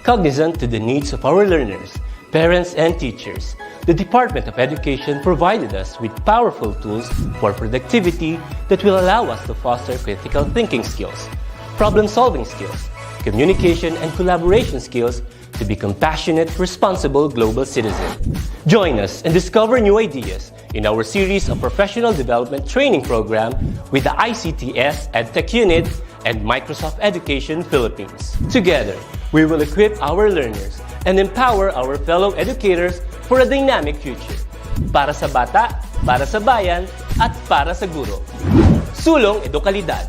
Cognizant to the needs of our learners, parents, and teachers, the Department of Education provided us with powerful tools for productivity that will allow us to foster critical thinking skills, problem-solving skills, communication and collaboration skills to be compassionate, responsible global citizens. Join us and discover new ideas in our series of professional development training program with the ICTS EdTech Unit and Microsoft Education Philippines. Together, we will equip our learners and empower our fellow educators for a dynamic future. Para sa bata, para sa bayan, at para sa guro. Sulong Edukalidad.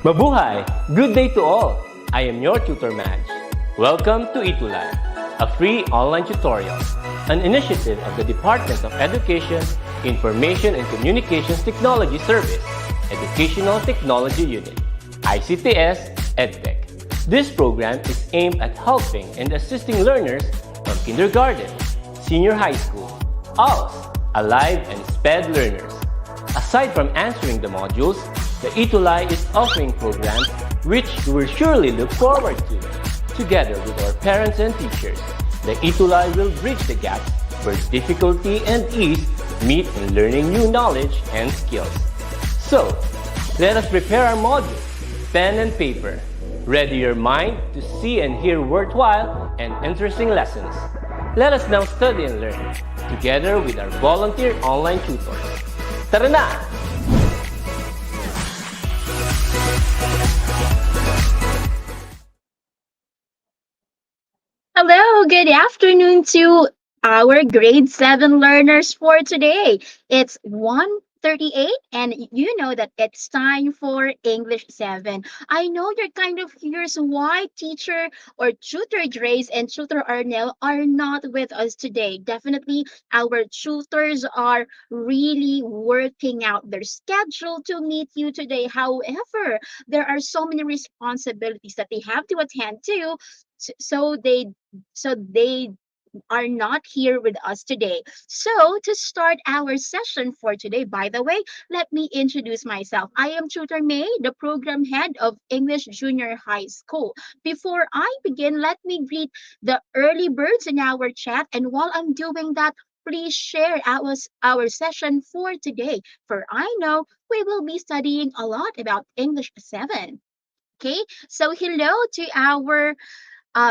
Mabuhay! Good day to all! I am your tutor Madge. Welcome to ETUlay, a free online tutorial, an initiative of the Department of Education, Information and Communications Technology Service, Educational Technology Unit, ICTS EdTech. This program is aimed at helping and assisting learners from kindergarten, senior high school, ALS, Alive, and SPED learners. Aside from answering the modules, the ETUlay is offering programs which you will surely look forward to. Together with our parents and teachers, the ETUlay will bridge the gaps where difficulty and ease meet in learning new knowledge and skills. So, let us prepare our modules, pen and paper. Ready your mind to see and hear worthwhile and interesting lessons. Let us now study and learn, together with our volunteer online tutors. Tara na! Hello, good afternoon to our grade 7 learners for today. It's 1:38 and you know that it's time for English 7. I know you're kind of curious why teacher or tutor Grace and tutor Arnell are not with us today. Definitely our tutors are really working out their schedule to meet you today. However, there are so many responsibilities that they have to attend to, so they are not here with us today. So, to start our session for today, by the way, let me introduce myself. I am Tutor May, the program head of English Junior High School. Before I begin, let me greet the early birds in our chat. And while I'm doing that, please share our session for today. For I know we will be studying a lot about English 7. Okay, so hello to our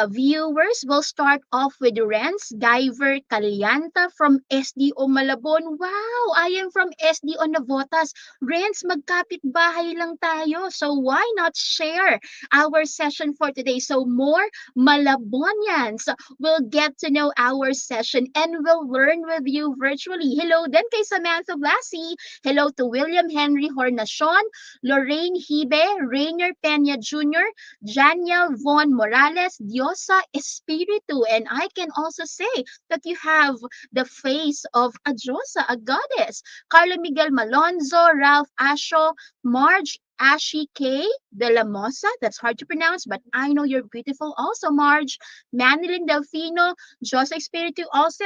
viewers. Will start off with Renz Diver Calianta from SDO Malabon. Wow, I am from SDO Navotas. Renz, magkapit-bahay lang tayo. So why not share our session for today so more Malabonians will get to know our session and will learn with you virtually. Hello din kay Samantha Blassie. Hello to William Henry Hornacion, Lorraine Hibe, Rainier Peña Jr., Janiel Von Morales, Diosa Espiritu. And I can also say that you have the face of a Diosa, a goddess. Carlo Miguel Malonzo, Ralph Asho, Marge Ashi K. De La Mosa. That's hard to pronounce, but I know you're beautiful also, Marge. Manilyn Delfino, Diosa Espiritu also.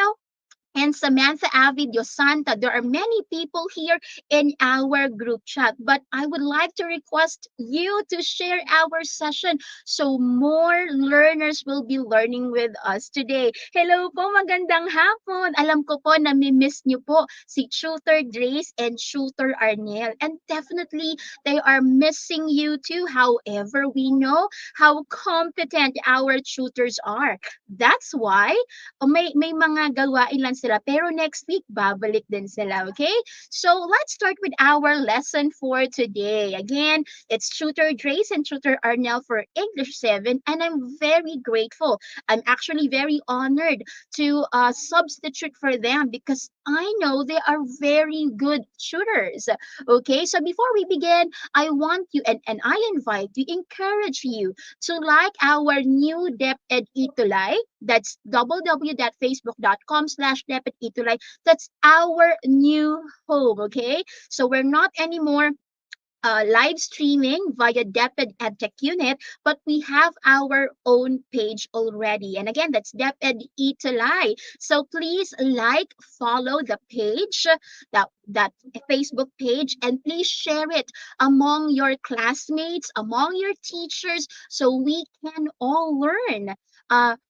and Samantha Avid Santa. There are many people here in our group chat, but I would like to request you to share our session so more learners will be learning with us today. Hello po, magandang hapon. Alam ko po na miss niyo po si Shooter Grace and Shooter Arnel, and definitely they are missing you too. However, we know how competent our tutors are. That's why may mga gawain lang sila pero next week babalik din sila, okay? So let's start with our lesson for today. Again, it's Tutor Grace and Tutor Arnel for English 7, and I'm very grateful. I'm actually very honored to substitute for them because I know they are very good tutors. Okay, so before we begin, I want you and I invite you, encourage you to like our new DepEd ETUlay. That's www.facebook.com/DepEd ETUlay. That's our new home, okay? So we're not anymore live streaming via DepEd EdTech Unit, but we have our own page already. And again, that's DepEd ETUlay. So please like, follow the page, that Facebook page, and please share it among your classmates, among your teachers, so we can all learn.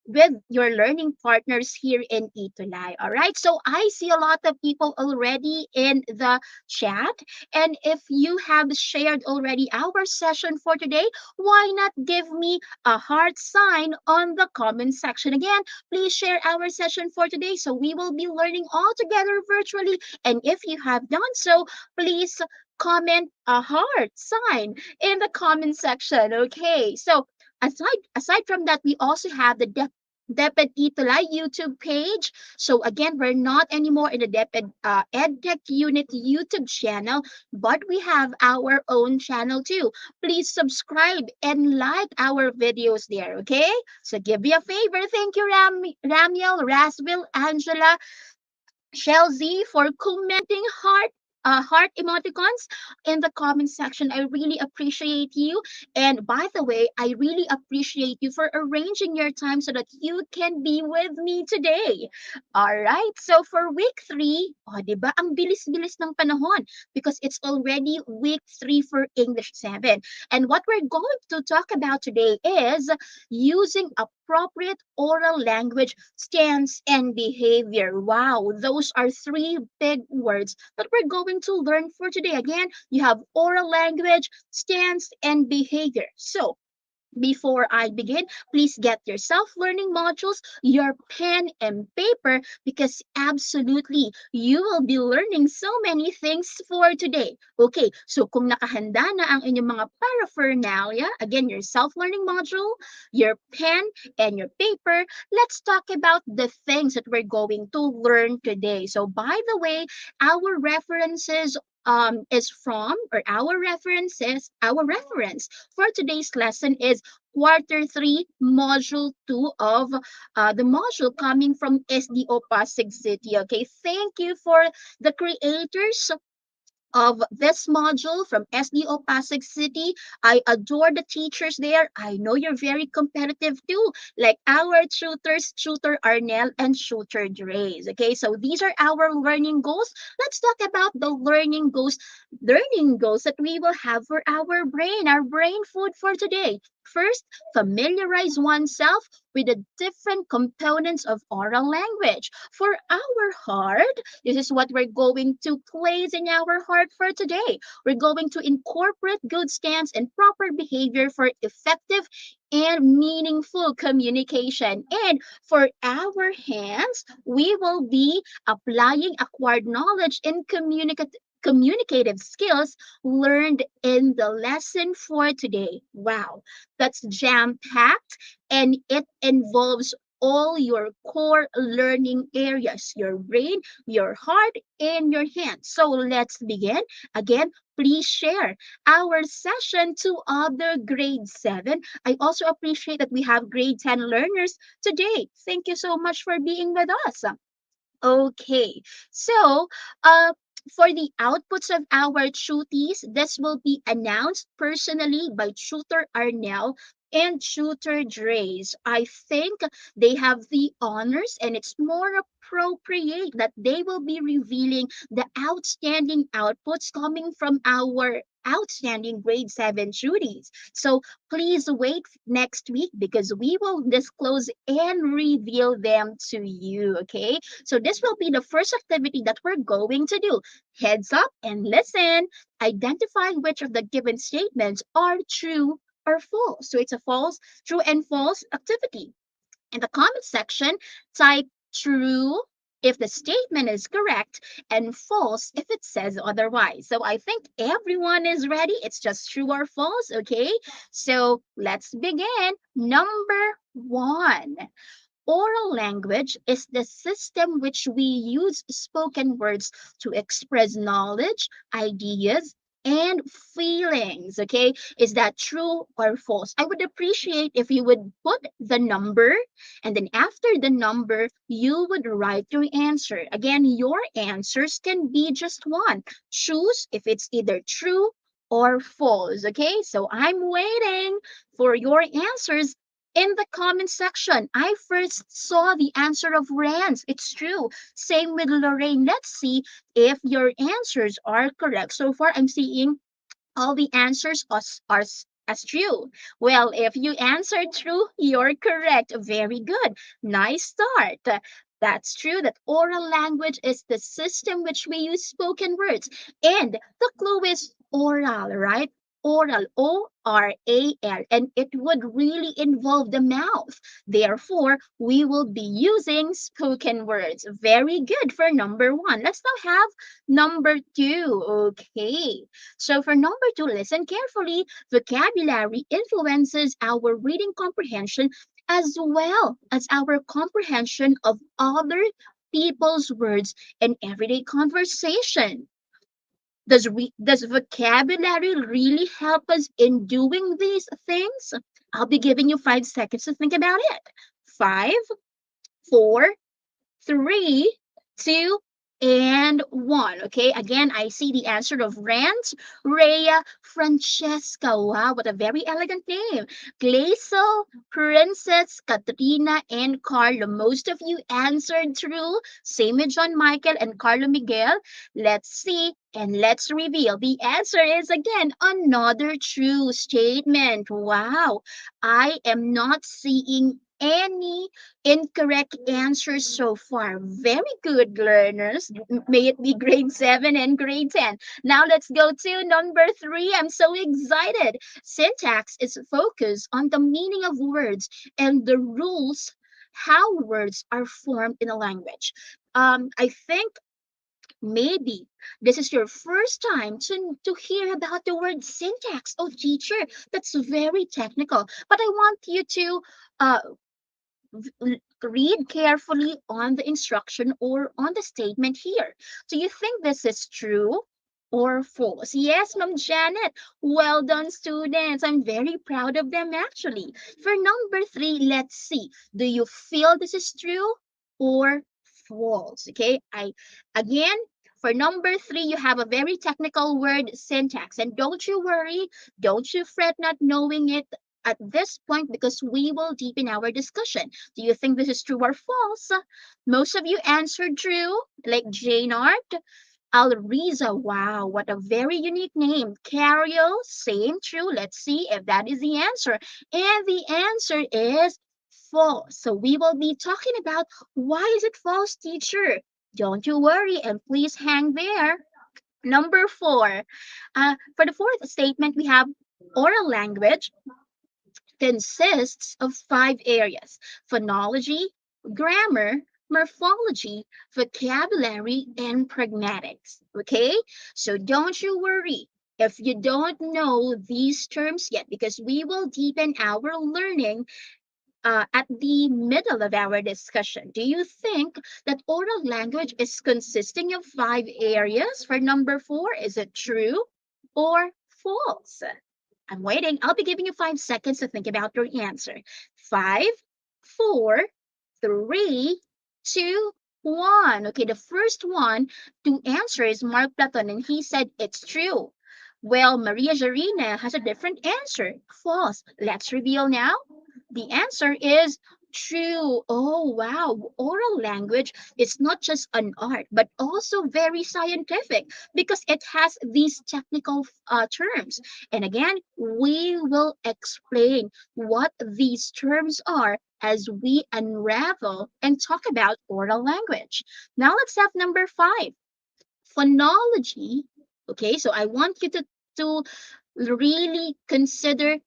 With your learning partners here in ETUlay. All right. So I see a lot of people already in the chat. And if you have shared already our session for today, why not give me a heart sign on the comment section? Again, please share our session for today so we will be learning all together virtually. And if you have done so, please comment a heart sign in the comment section. Okay, so aside from that, we also have the DepEd ETUlay YouTube page. So again, we're not anymore in the DepEd EdTech Unit YouTube channel, but we have our own channel too. Please subscribe and like our videos there, okay? So give me a favor. Thank you, Ramiel, Rasville, Angela, Chelsea, for commenting heart emoticons in the comment section. I really appreciate you. And by the way, I really appreciate you for arranging your time so that you can be with me today. All right. So for week 3, oh, 'di ba? Ang bilis-bilis ng panahon because it's already week 3 for English 7. And what we're going to talk about today is using appropriate oral language, stance, and behavior. Wow, those are 3 big words that we're going to learn for today. Again, you have oral language, stance, and behavior. So, before I begin, please get your self-learning modules, your pen and paper, because absolutely you will be learning so many things for today. Okay, so kung nakahanda na ang inyong mga paraphernalia, again, your self-learning module, your pen, and your paper, let's talk about the things that we're going to learn today. So by the way, our references is from, or our reference for today's lesson is quarter 3 module 2 of the module coming from SDO Pasig City. Okay, thank you for the creators of this module from SDO Pasig City. I adore the teachers there. I know you're very competitive too, like our tutors, Tutor Arnel and Tutor Dre's. Okay, so these are our learning goals. Let's talk about the learning goals that we will have for our brain food for today. First, familiarize oneself with the different components of oral language. For our heart, this is what we're going to place in our heart for today. We're going to incorporate good stance and proper behavior for effective and meaningful communication. And for our hands, we will be applying acquired knowledge in communicative skills learned in the lesson for today. Wow, that's jam packed and it involves all your core learning areas, your brain, your heart, and your hands. So let's begin. Again, please share our session to other grade 7. I also appreciate that we have grade 10 learners today. Thank you so much for being with us. Okay, so for the outputs of our tuties, this will be announced personally by Tutor Arnel and tutor Dre's. I think they have the honors, and it's more appropriate that they will be revealing the outstanding outputs coming from our outstanding grade 7 duties. So please wait next week because we will disclose and reveal them to you. Okay, so this will be the first activity that we're going to do. Heads up and listen. Identify which of the given statements are true or false. So it's a false, true and false activity. In the comment section, type true if the statement is correct and false if it says otherwise. So I think everyone is ready. It's just true or false, okay? So let's begin. Number one. Oral language is the system which we use spoken words to express knowledge, ideas, and feelings. Okay, is that true or false? I would appreciate if you would put the number, and then after the number, you would write your answer. Again, your answers can be just one. Choose if it's either true or false. Okay, so I'm waiting for your answers in the comment section. I first saw the answer of Rance. It's true. Same with Lorraine. Let's see if your answers are correct. So far, I'm seeing all the answers as true. Well, if you answered true, you're correct. Very good. Nice start. That's true that oral language is the system which we use spoken words. And the clue is oral, right? Oral, ORAL, and it would really involve the mouth. Therefore, we will be using spoken words. Very good for number one. Let's now have number two. Okay. So for number two, listen carefully. Vocabulary influences our reading comprehension as well as our comprehension of other people's words in everyday conversation. Does vocabulary really help us in doing these things? I'll be giving you 5 seconds to think about it. Five, four, three, two, and one. Okay, again, I see the answer of Rance, Rhea, Francesca. Wow, what a very elegant name. Glaisel, Princess, Katrina, and Carlo. Most of you answered true. Same with John Michael and Carlo Miguel. Let's see. And let's reveal the answer is again another true statement. Wow, I am not seeing any incorrect answers so far. Very good, learners. May it be grade 7 and grade 10. Now let's go to number 3. I'm so excited. Syntax is focused on the meaning of words and the rules how words are formed in a language. I think maybe this is your first time to hear about the word syntax. Oh, teacher, that's very technical. But I want you to uh, read carefully on the instruction or on the statement here. Do you think this is true or false? Yes, Ma'am Janet. Well done, students. I'm very proud of them actually. For number 3, let's see. Do you feel this is true or false? Okay, I again for number 3, you have a very technical word syntax. And don't you worry, don't you fret not knowing it at this point because we will deepen our discussion. Do you think this is true or false? Most of you answered true, like Jane Art. Alriza, wow, what a very unique name. Cariel, same true. Let's see if that is the answer. And the answer is false. So we will be talking about why is it false, teacher? Don't you worry and please hang there. Number 4. For the fourth statement, we have oral language consists of 5 areas: phonology, grammar, morphology, vocabulary, and pragmatics. Okay? So don't you worry if you don't know these terms yet, because we will deepen our learning at the middle of our discussion. Do you think that oral language is consisting of 5 areas? For number 4, is it true or false? I'm waiting. I'll be giving you 5 seconds to think about your answer. Five, four, three, two, one. Okay, the first one to answer is Mark Platon, and he said it's true. Well, Maria Jarina has a different answer. False. Let's reveal now. The answer is true. Oh, wow. Oral language is not just an art, but also very scientific because it has these technical terms. And again, we will explain what these terms are as we unravel and talk about oral language. Now let's have number 5, phonology. Okay, so I want you to really consider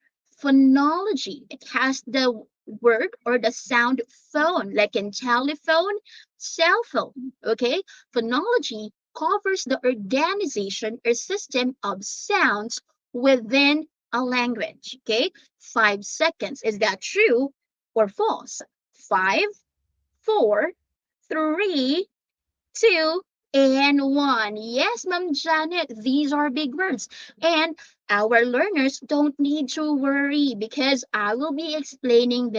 phonology. It has the word or the sound phone, like in telephone, cell phone. Okay, phonology covers the organization or system of sounds within a language. Okay, 5 seconds. Is that true or false? Five, four, three, two, and one. Yes, Ma'am Janet, these are big words. And our learners don't need to worry because I will be explaining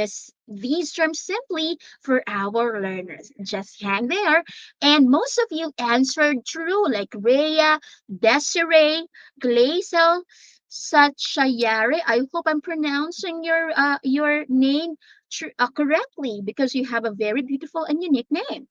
these terms simply for our learners. Just hang there. And most of you answered true, like Rhea, Desiree, Glazel, Satchayare. I hope I'm pronouncing your name correctly because you have a very beautiful and unique name.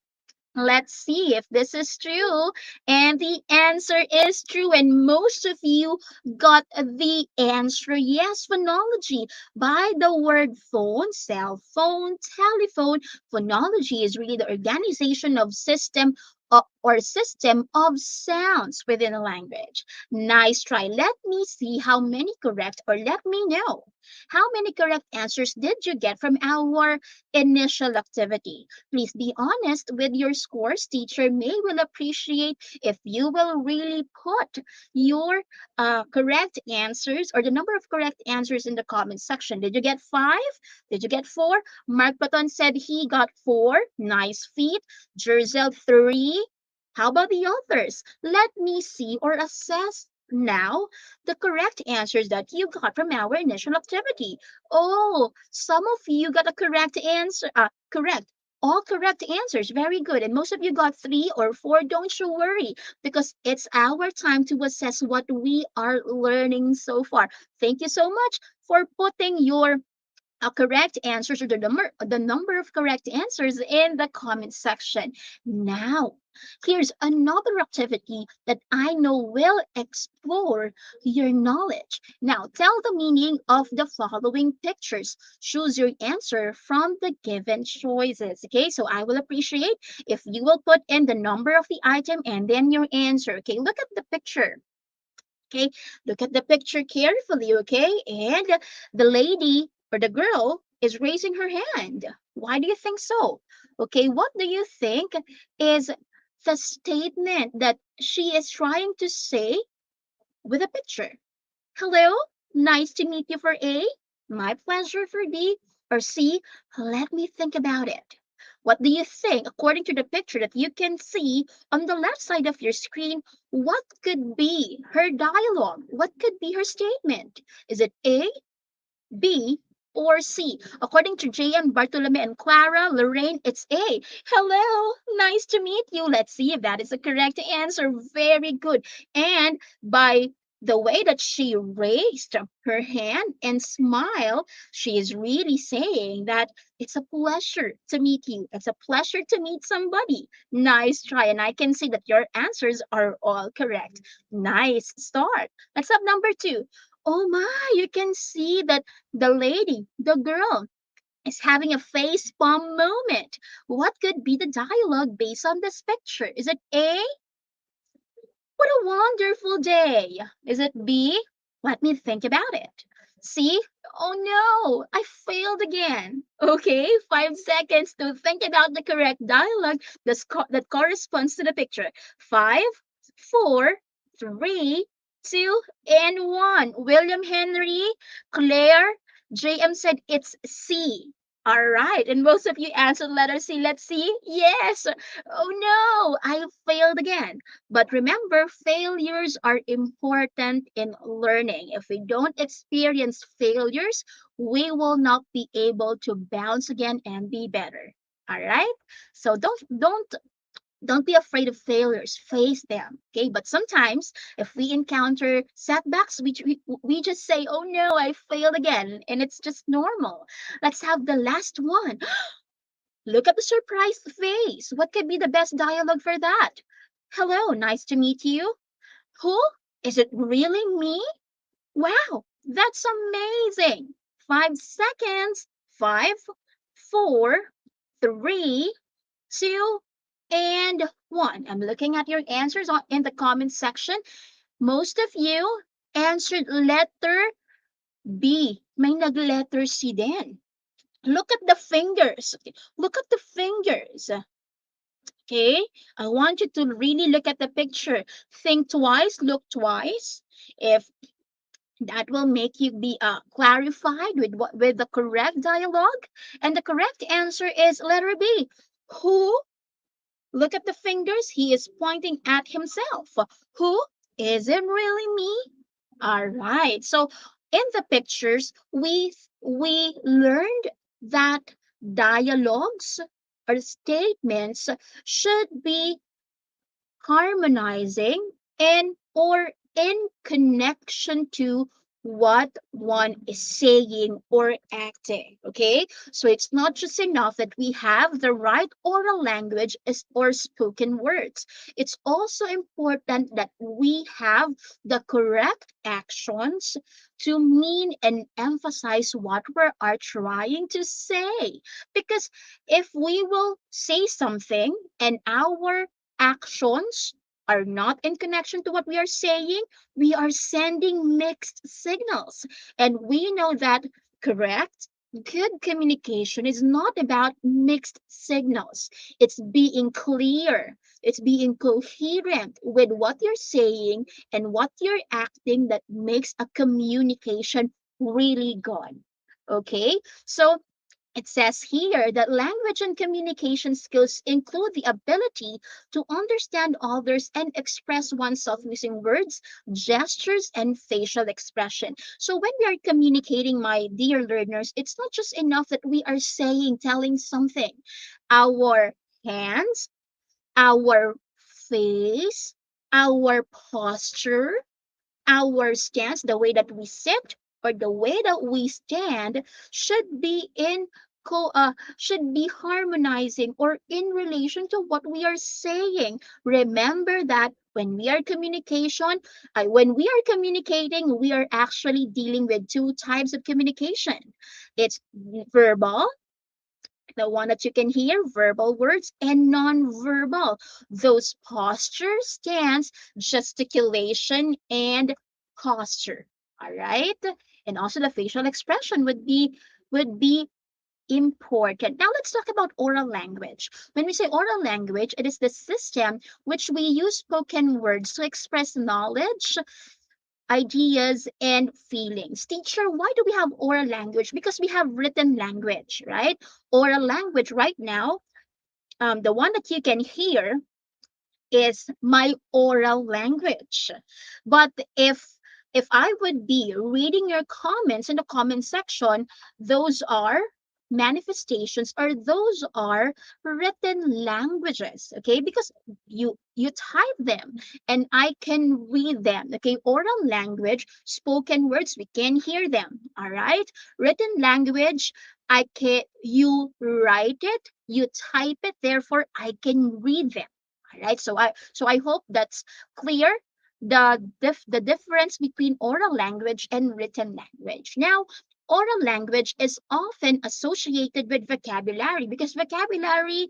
Let's see if this is true. And the answer is true. And most of you got the answer. Yes, phonology. By the word phone, cell phone, telephone, phonology is really the organization of system or system of sounds within a language. Nice try. Let me see how many correct, or let me know how many correct answers did you get from our initial activity. Please be honest with your scores. Teacher May will appreciate if you will really put your correct answers or the number of correct answers in the comment section. Did you get 5? Did you get 4? Mark Baton said he got 4. Nice feat. Jerzel 3. How about the others? Let me see or assess now the correct answers that you got from our initial activity. Oh, some of you got a correct answer. Correct. All correct answers. Very good. And most of you got 3 or 4. Don't you worry because it's our time to assess what we are learning so far. Thank you so much for putting your correct answers or the number of correct answers in the comment section. Now, here's another activity that I know will explore your knowledge. Now, tell the meaning of the following pictures. Choose your answer from the given choices. Okay, so I will appreciate if you will put in the number of the item and then your answer. Okay, look at the picture. Okay, look at the picture carefully, okay? And the lady or the girl is raising her hand. Why do you think so? Okay, what do you think is the statement that she is trying to say with a picture? Hello, nice to meet you for A. My pleasure for B. Or C, let me think about it. What do you think, according to the picture that you can see on the left side of your screen, what could be her dialogue? What could be her statement? Is it A, B, or C? According to JM, Bartolome, and Clara, Lorraine, it's A. Hello, nice to meet you. Let's see if that is the correct answer. Very good. And by the way that she raised her hand and smiled, she is really saying that it's a pleasure to meet you. It's a pleasure to meet somebody. Nice try. And I can see that your answers are all correct. Nice start. Let's have number 2. Oh my, you can see that the lady, the girl, is having a face palm moment. What could be the dialogue based on this picture? Is it A? What a wonderful day. Is it B? Let me think about it. C? Oh no, I failed again. Okay, 5 seconds to think about the correct dialogue that corresponds to the picture. Five, four, three, two, and one. William Henry, Claire, JM said it's C. All right, and most of you answered letter C. Let's see. Yes. Oh no, I failed again. But remember, failures are important in learning. If we don't experience failures, we will not be able to bounce again and be better. All right? So don't Don't be afraid of failures, face them. Okay, but sometimes if we encounter setbacks, we just say, oh no, I failed again, and it's just normal. Let's have the last one. Look at the surprised face. What could be the best dialogue for that? Hello, nice to meet you. Who? Is it really me? Wow, that's amazing. 5 seconds. Five, four, three, two, and one. I'm looking at your answers in the comment section. Most of you answered letter B. May nag-letter C din. Look at the fingers. Okay, look at the fingers. Okay, I want you to really look at the picture. Think twice, look twice. If that will make you be clarified with with the correct dialogue. And the correct answer is letter B. Who? Look at the fingers. He is pointing at himself. Who? Is it really me? All right. So in the pictures, we learned that dialogues or statements should be harmonizing and or in connection to what one is saying or acting. Okay, so it's not just enough that we have the right oral language or spoken words. It's also important that we have the correct actions to mean and emphasize what we are trying to say, because if we will say something and our actions are not in connection to what we are saying, we are sending mixed signals. And we know that correct, good communication is not about mixed signals. It's being clear, it's being coherent with what you're saying and what you're acting that makes a communication really good. Okay, so it says here that language and communication skills include the ability to understand others and express oneself using words, gestures, and facial expression. So, when we are communicating, my dear learners, it's not just enough that we are saying, telling something. Our hands, our face, our posture, our stance, the way that we sit or the way that we stand should be should be harmonizing or in relation to what we are saying. Remember that when we are communicating, we are actually dealing with two types of communication. It's verbal, the one that you can hear, verbal words, and non-verbal. Those posture, stance, gesticulation, and posture. All right. And also the facial expression would be important. Now let's talk about oral language. When we say oral language, it is the system which we use spoken words to express knowledge, ideas, and feelings. Teacher, why do we have oral language? Because we have written language, right? Oral language right now, the one that you can hear is my oral language. But if I would be reading your comments in the comment section, those are manifestations or those are written languages, okay? Because you type them and I can read them. Okay, oral language, spoken words, we can hear them. All right, written language, I can you write it, you type it, therefore I can read them. All right, so I hope that's clear, the difference between oral language and written language. Now, oral language is often associated with vocabulary because vocabulary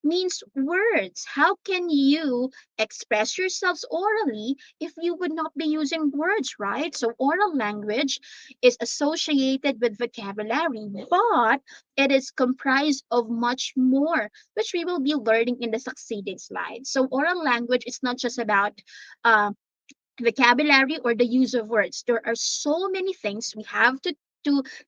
means words. How can you express yourselves orally if you would not be using words, right? So oral language is associated with vocabulary, but it is comprised of much more, which we will be learning in the succeeding slides. So oral language is not just about uh, vocabulary or the use of words. There are so many things we have to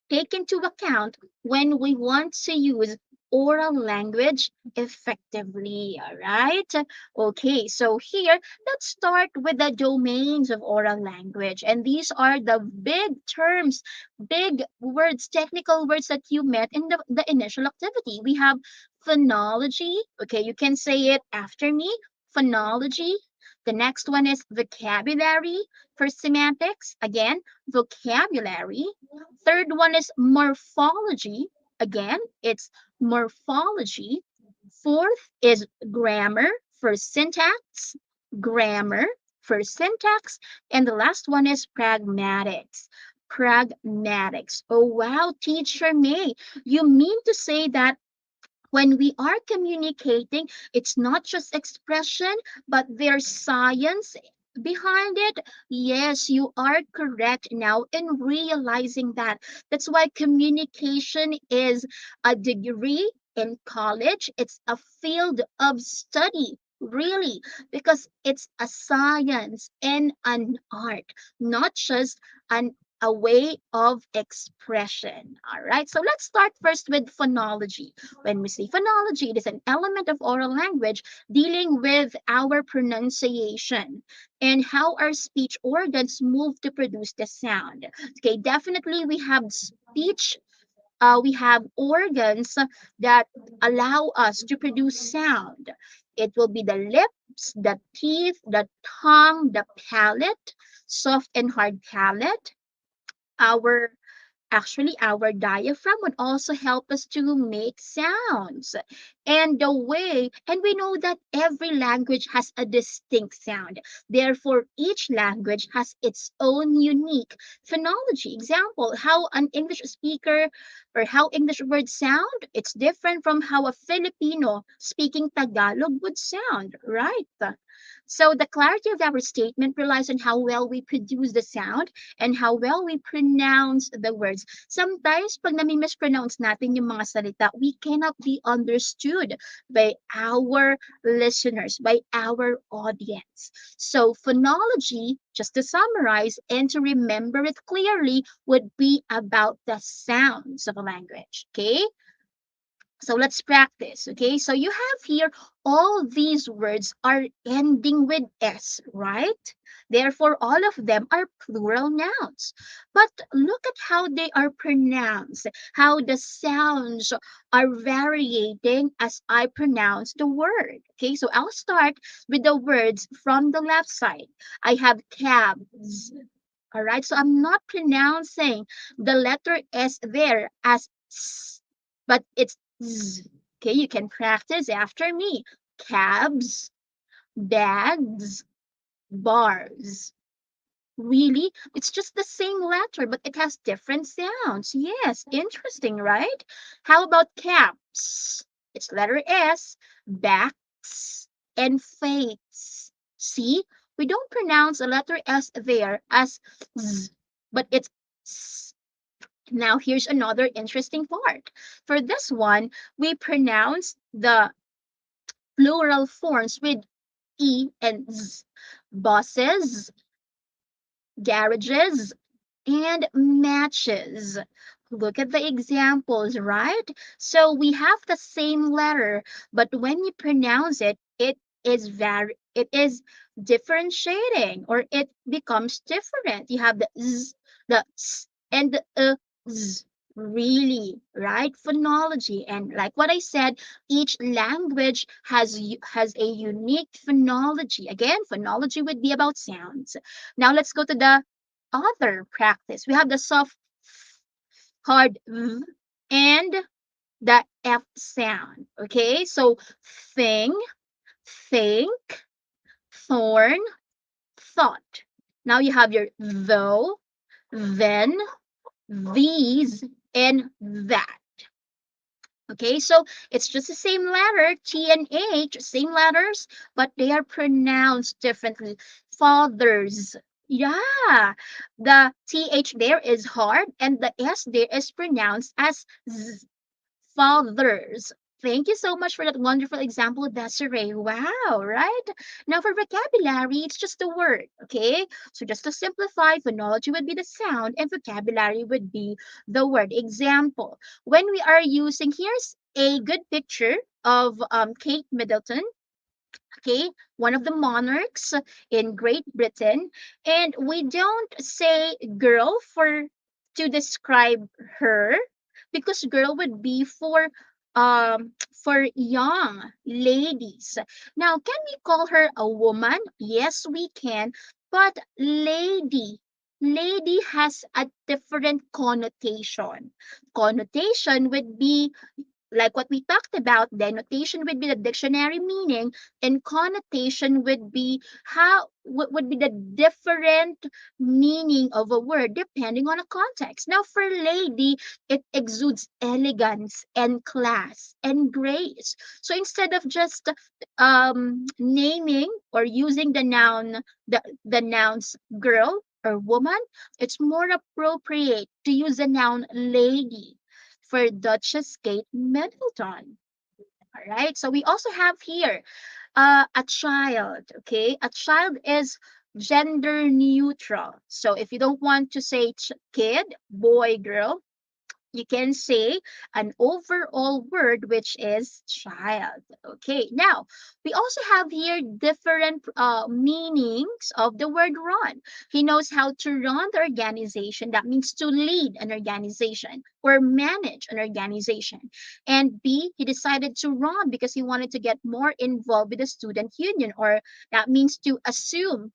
take into account when we want to use oral language effectively. All right. Okay, so here let's start with the domains of oral language. And these are the big terms, big words, technical words that you met in the initial activity. We have phonology. Okay, you can say it after me. Phonology. The next one is vocabulary for semantics. Again, vocabulary. Third one is morphology. Again, it's morphology. Fourth is grammar for syntax. Grammar for syntax. And the last one is pragmatics. Pragmatics. Oh, wow, Teacher May. You mean to say that when we are communicating, it's not just expression, but there's science behind it. Yes, you are correct now in realizing that. That's why communication is a degree in college, it's a field of study. Really, because it's a science and an art, not just an a way of expression. All right, so let's start first with phonology. When we say phonology, it is an element of oral language dealing with our pronunciation and how our speech organs move to produce the sound. Okay, definitely we have speech. We have organs that allow us to produce sound. It will be the lips, the teeth, the tongue, the palate, soft and hard palate, our our diaphragm would also help us to make sounds. And we know that every language has a distinct sound. Therefore, each language has its own unique phonology. Example, how an English speaker or how English words sound, it's different from how a Filipino speaking Tagalog would sound, right? So the clarity of our statement relies on how well we produce the sound and how well we pronounce the words. Sometimes, pag nami-mispronounce natin yung mga salita, we cannot be understood by our listeners, by our audience. So, phonology, just to summarize and to remember it clearly, would be about the sounds of a language. Okay? So let's practice, okay? So you have here all these words are ending with S, right? Therefore, all of them are plural nouns. But look at how they are pronounced, how the sounds are varying as I pronounce the word. Okay, so I'll start with the words from the left side. I have cabs. All right, so I'm not pronouncing the letter S there as S, but it's Z. Okay, you can practice after me. Cabs, bags, bars. Really? It's just the same letter, but it has different sounds. Yes, interesting, right? How about caps? It's letter S, backs, and fakes. See? We don't pronounce a letter S there as Z, but it's S. Now, here's another interesting part. For this one, we pronounce the plural forms with E and Z. Buses, garages, and matches. Look at the examples, right? So we have the same letter, but when you pronounce it, it is differentiating or it becomes different. You have the z, the s, and the z. Really, right? Phonology. And like what I said, each language has a unique phonology. Again, phonology would be about sounds. Now let's go to the other practice. We have the soft hard v and the F sound. Okay, so thing, think, thorn, thought. Now you have your though, then, these, and that. Okay, so it's just the same letter, T and H, same letters, but they are pronounced differently. Fathers. Yeah, the TH there is hard and the S there is pronounced as Z. Fathers. Thank you so much for that wonderful example, Desiree. Wow, right? Now for vocabulary, it's just a word, okay? So just to simplify, phonology would be the sound and vocabulary would be the word. Example, when we are using, here's a good picture of Kate Middleton, okay, one of the monarchs in Great Britain, and we don't say girl to describe her because girl would be for young ladies. Now, can we call her a woman? Yes, we can, but lady has a different connotation. Connotation would be like what we talked about, denotation would be the dictionary meaning, and connotation would be how what would be the different meaning of a word depending on a context. Now, for lady, it exudes elegance and class and grace. So instead of just naming or using the nouns girl or woman, it's more appropriate to use the noun lady for Duchess Kate Middleton. All right. So we also have here a child. Okay. A child is gender neutral. So if you don't want to say kid, boy, girl, you can say an overall word which is child. Okay, now we also have here different meanings of the word run. He knows how to run the organization, that means to lead an organization or manage an organization. And B, he decided to run because he wanted to get more involved with the student union, or that means to assume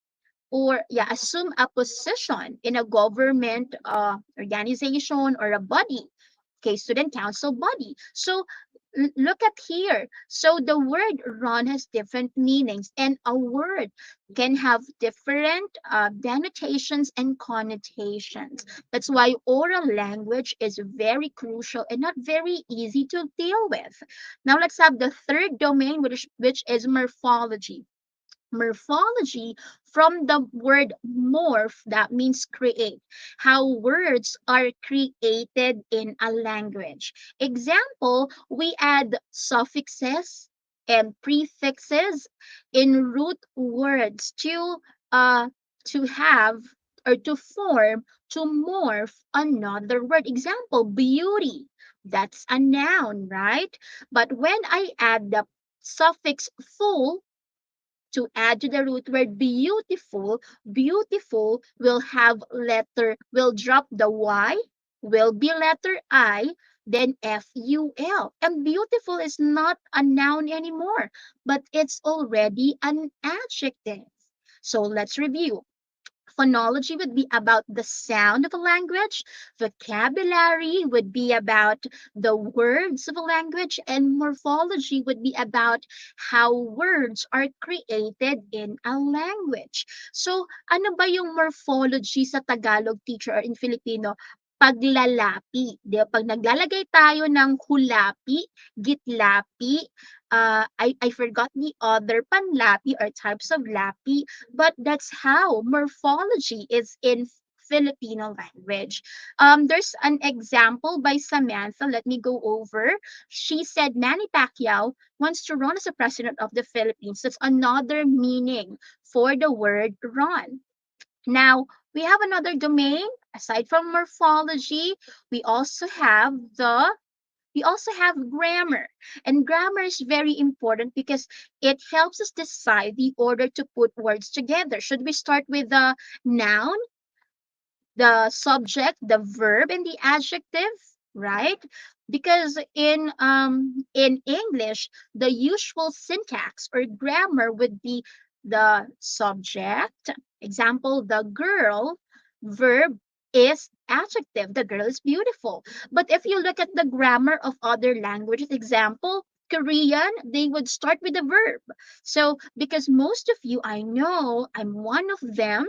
a position in a government organization or a body, okay, student council body. So look at here. So the word run has different meanings, and a word can have different denotations and connotations. That's why oral language is very crucial and not very easy to deal with. Now let's have the third domain, which is morphology. Morphology, from the word morph, that means create, how words are created in a language. Example, we add suffixes and prefixes in root words uh to have or to form, to morph another word. Example, beauty, that's a noun, right? But when I add the suffix full to add to the root word beautiful, beautiful will drop the Y, will be letter I, then FUL. And beautiful is not a noun anymore, but it's already an adjective. So let's review. Phonology would be about the sound of a language. Vocabulary would be about the words of a language. And morphology would be about how words are created in a language. So, ano ba yung morphology sa Tagalog, teacher, or in Filipino? Paglalapi. Di ba? Pag naglalagay tayo ng hulapi, gitlapi, I forgot the other panlapi or types of lapi, but that's how morphology is in Filipino language. There's an example by Samantha. Let me go over. She said Manny Pacquiao wants to run as a president of the Philippines. That's another meaning for the word run. Now, we have another domain. Aside from morphology, we also have grammar. And grammar is very important because it helps us decide the order to put words together. Should we start with the noun, the subject, the verb, and the adjective, right? Because in English, the usual syntax or grammar would be the subject. Example, the girl, verb is adjective. The girl is beautiful. But if you look at the grammar of other languages, example, Korean, they would start with a verb. So because most of you, I know, I'm one of them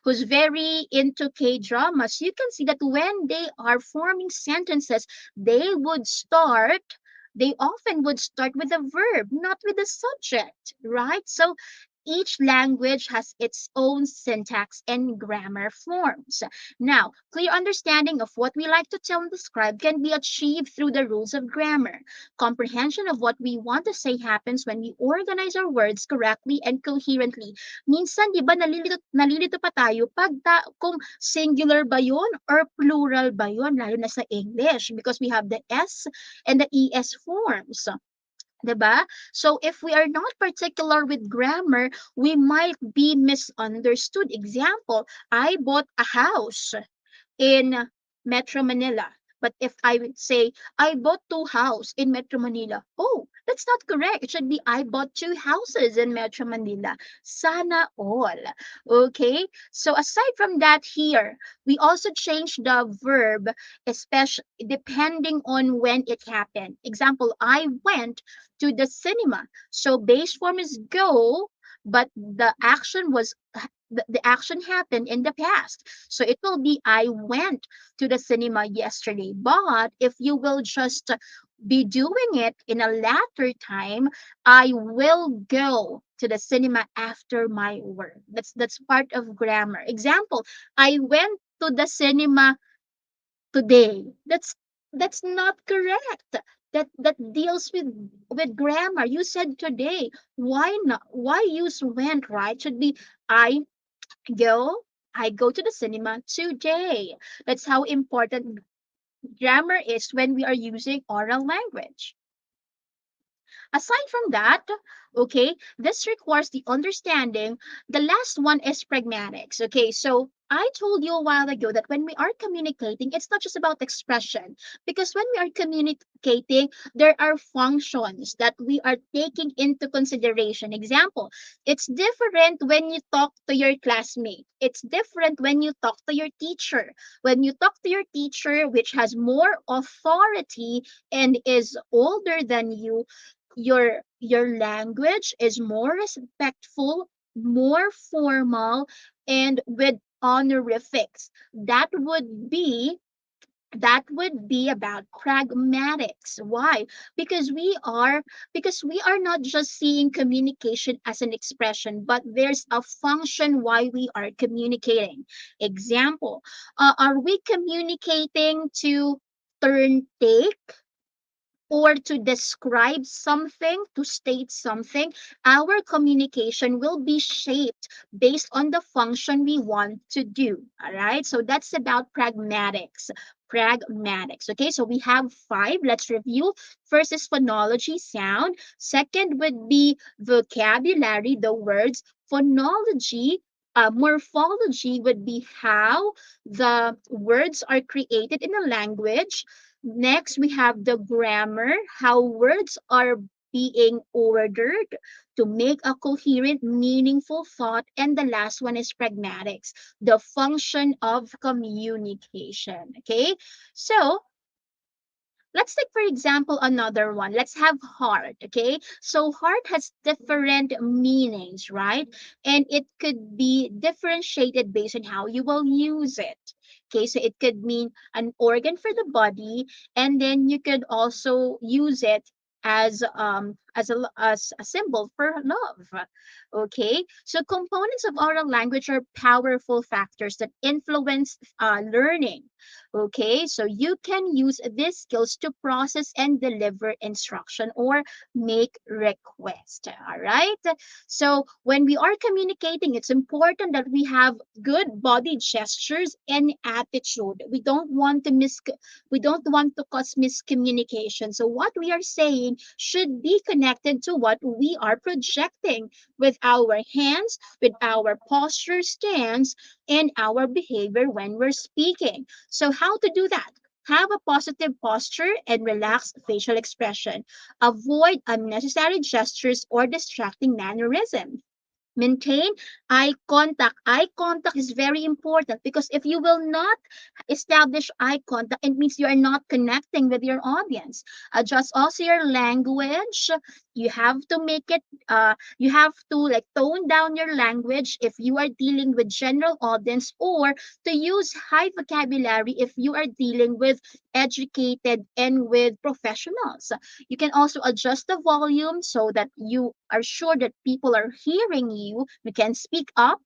who's very into K dramas. You can see that when they are forming sentences, they often would start with a verb, not with a subject, right? So each language has its own syntax and grammar forms. Now, clear understanding of what we like to tell and describe can be achieved through the rules of grammar. Comprehension of what we want to say happens when we organize our words correctly and coherently. Minsan, di ba, nalilito pa tayo kung singular ba yun or plural ba yun, lalo na sa English, because we have the S and the ES forms. 'Di ba? So if we are not particular with grammar, we might be misunderstood. Example, I bought a house in Metro Manila. But if I would say, I bought two houses in Metro Manila, oh, that's not correct. It should be, I bought two houses in Metro Manila. Sana all. Okay? So aside from that here, we also change the verb, especially depending on when it happened. Example, I went to the cinema. So base form is go, but the action happened in the past. So it will be I went to the cinema yesterday. But if you will just be doing it in a later time, I will go to the cinema after my work. That's part of grammar. Example, I went to the cinema today. That's not correct. That deals with grammar. You said today. Why not? Why use went, right? Should be I go, I go to the cinema today. That's how important grammar is when we are using oral language. Aside from that, okay, this requires the understanding. The last one is pragmatics. Okay, so I told you a while ago that when we are communicating, it's not just about expression. Because when we are communicating, there are functions that we are taking into consideration. Example, it's different when you talk to your classmate. It's different when you talk to your teacher. When you talk to your teacher, which has more authority and is older than you, your language is more respectful, more formal, and with honorifics. That would be about pragmatics. Why? Because we are not just seeing communication as an expression, but there's a function why we are communicating. Example, are we communicating to turn take or to describe something, to state something? Our communication will be shaped based on the function we want to do. All right. So that's about pragmatics. Pragmatics. Okay. So we have five. Let's review. First is phonology, sound. Second would be vocabulary, the words. Phonology, morphology would be how the words are created in a language. Next, we have the grammar, how words are being ordered to make a coherent, meaningful thought. And the last one is pragmatics, the function of communication. Okay, so let's take, for example, another one. Let's have heart. Okay, so heart has different meanings, right? And it could be differentiated based on how you will use it. Okay, so it could mean an organ for the body, and then you could also use it as a symbol for love. Okay, so components of oral language are powerful factors that influence learning. Okay, so you can use these skills to process and deliver instruction or make request. All right. So when we are communicating, it's important that we have good body gestures and attitude. We don't want to cause miscommunication. So what we are saying should be connected to what we are projecting with our hands, with our posture stance, and our behavior when we're speaking. So, how to do that? Have a positive posture and relaxed facial expression. Avoid unnecessary gestures or distracting mannerisms. Maintain eye contact. Eye contact is very important because if you will not establish eye contact, it means you are not connecting with your audience. Adjust also your language. You have to make it, you have to like tone down your language if you are dealing with general audience, or to use high vocabulary if you are dealing with educated and with professionals. You can also adjust the volume so that you are sure that people are hearing you. You can speak up.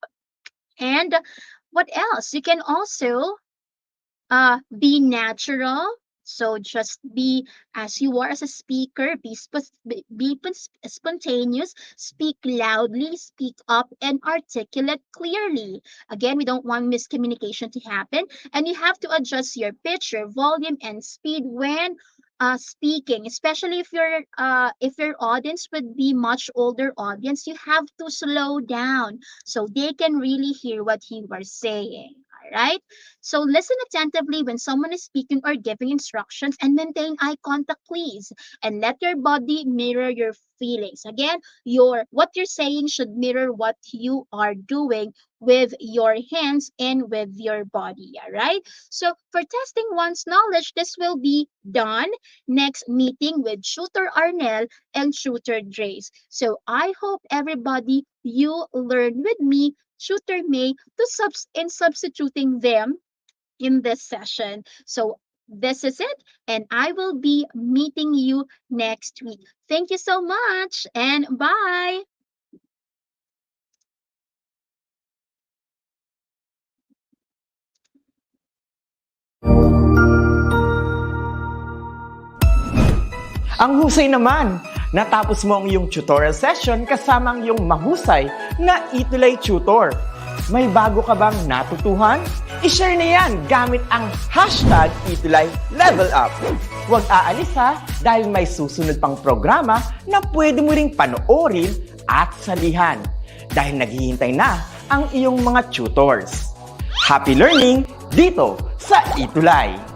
And what else? You can also be natural. So just be as you are as a speaker, spontaneous, speak loudly, speak up, and articulate clearly. Again, we don't want miscommunication to happen, and you have to adjust your pitch, your volume, and speed when speaking, especially if your audience would be much older audience. You have to slow down so they can really hear what you are saying. All right. So listen attentively when someone is speaking or giving instructions, and maintain eye contact, please. And let your body mirror your feelings. Again, your what you're saying should mirror what you are doing with your hands and with your body. All right. So for testing one's knowledge, this will be done next meeting with Shooter Arnell and Shooter Drace. So I hope everybody you learn with me, Shooter May, in substituting them in this session. So this is it, and I will be meeting you next week. Thank you so much, and bye. Ang husay naman! Natapos mo ang iyong tutorial session kasama ang iyong mahusay na ETUlay tutor. May bago ka bang natutuhan? I-share na yan gamit ang hashtag #ETUlayLevelUp. Huwag aalis ha, dahil may susunod pang programa na pwede mo ring panoorin at salihan. Dahil naghihintay na ang iyong mga tutors. Happy learning dito sa ETUlay!